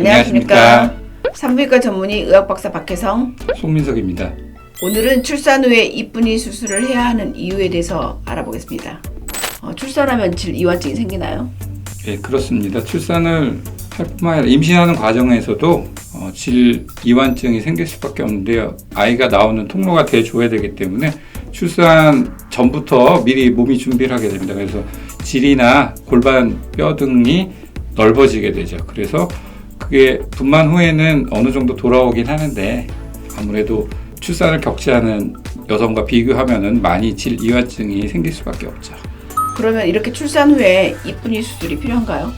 안녕하십니까. 산부인과 전문의 의학박사 박혜성, 송민석입니다. 오늘은 출산 후에 이쁜이 수술을 해야 하는 이유에 대해서 알아보겠습니다. 출산하면 질이완증이 생기나요? 네, 그렇습니다. 출산을 할 뿐만 아니라 임신하는 과정에서도 질이완증이 생길 수밖에 없는데요. 아이가 나오는 통로가 돼줘야 되기 때문에 출산 전부터 미리 몸이 준비를 하게 됩니다. 그래서 질이나 골반 뼈 등이 넓어지게 되죠. 그래서 그게 분만 후에는 어느 정도 돌아오긴 하는데 아무래도 출산을 겪지 않은 여성과 비교하면은 많이 질이완증이 생길 수밖에 없죠. 그러면 이렇게 출산 후에 이쁜이 수술이 필요한가요?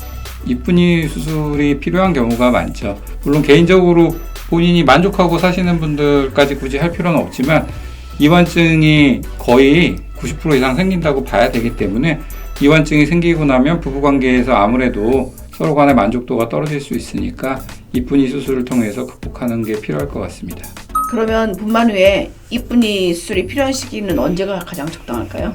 이쁜이 수술이 필요한 경우가 많죠. 물론 개인적으로 본인이 만족하고 사시는 분들까지 굳이 할 필요는 없지만 이완증이 거의 90% 이상 생긴다고 봐야 되기 때문에 이완증이 생기고 나면 부부관계에서 아무래도 서로 간의 만족도가 떨어질 수 있으니까 이쁜이 수술을 통해서 극복하는 게 필요할 것 같습니다. 그러면 분만 후에 이쁜이 수술이 필요한 시기는 언제가 가장 적당할까요?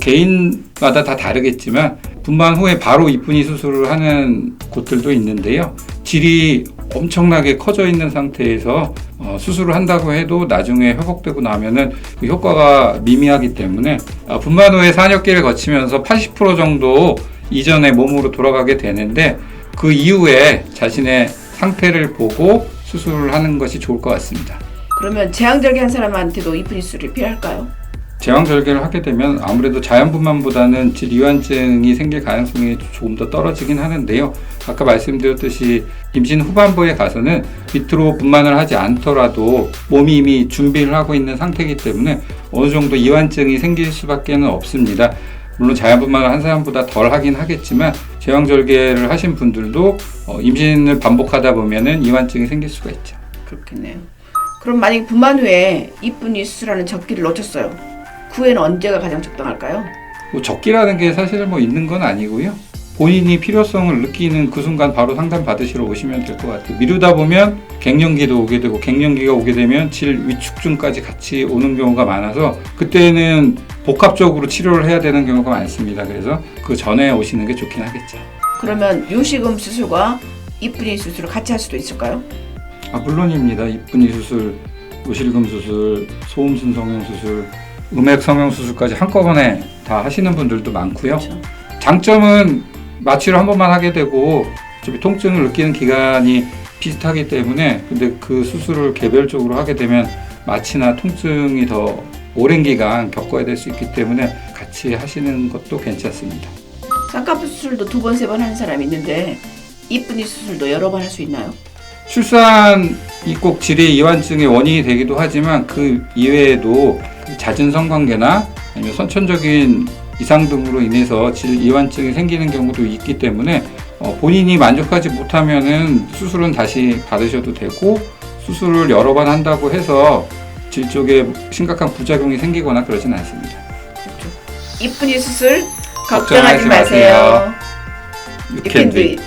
개인마다 다 다르겠지만 분만 후에 바로 이쁜이 수술을 하는 곳들도 있는데요. 질이 엄청나게 커져 있는 상태에서 수술을 한다고 해도 나중에 회복되고 나면은 그 효과가 미미하기 때문에 분만 후에 산역기를 거치면서 80% 정도 이전의 몸으로 돌아가게 되는데 그 이후에 자신의 상태를 보고 수술을 하는 것이 좋을 것 같습니다. 그러면 제왕절개한 사람한테도 이쁜이 수술이 필요할까요? 제왕절개를 하게 되면 아무래도 자연분만보다는 질이완증이 생길 가능성이 조금 더 떨어지긴 하는데요. 아까 말씀드렸듯이 임신 후반부에 가서는 비트로 분만을 하지 않더라도 몸이 이미 준비를 하고 있는 상태이기 때문에 어느 정도 이완증이 생길 수밖에 없습니다. 물론 자연분만을 한 사람보다 덜 하긴 하겠지만 제왕절개를 하신 분들도 임신을 반복하다 보면은 이완증이 생길 수가 있죠. 그렇겠네요. 그럼 만약에 분만 후에 이쁜이 수술하는 적기를 놓쳤어요. 그 후에는 언제가 가장 적당할까요? 적기라는 게 사실 있는 건 아니고요. 본인이 필요성을 느끼는 그 순간 바로 상담 받으시러 오시면 될 것 같아요. 미루다 보면 갱년기도 오게 되고 갱년기가 오게 되면 질 위축증까지 같이 오는 경우가 많아서 그때는 복합적으로 치료를 해야 되는 경우가 많습니다. 그래서 그 전에 오시는 게 좋긴 하겠죠. 그러면 요식음 수술과 이쁜이 수술을 같이 할 수도 있을까요? 물론입니다. 이쁜이 수술, 요실금 수술, 소음순 성형 수술, 음액 성형 수술까지 한꺼번에 다 하시는 분들도 많고요. 그렇죠. 장점은 마취를 한 번만 하게 되고 어차피 통증을 느끼는 기간이 비슷하기 때문에 근데 그 수술을 개별적으로 하게 되면 마취나 통증이 더 오랜 기간 겪어야 될 수 있기 때문에 같이 하시는 것도 괜찮습니다. 쌍꺼풀 수술도 2번, 3번 하는 사람이 있는데 이쁜이 수술도 여러 번 할 수 있나요? 출산이 꼭 질의 이완증의 원인이 되기도 하지만 그 이외에도 잦은 성관계나 아니면 선천적인 이상 등으로 인해서 질 이완증이 생기는 경우도 있기 때문에 본인이 만족하지 못하면은 수술은 다시 받으셔도 되고 수술을 여러 번 한다고 해서 질 쪽에 심각한 부작용이 생기거나 그러진 않습니다. 그렇죠. 이쁜이 수술 걱정하지 마세요. You can do it.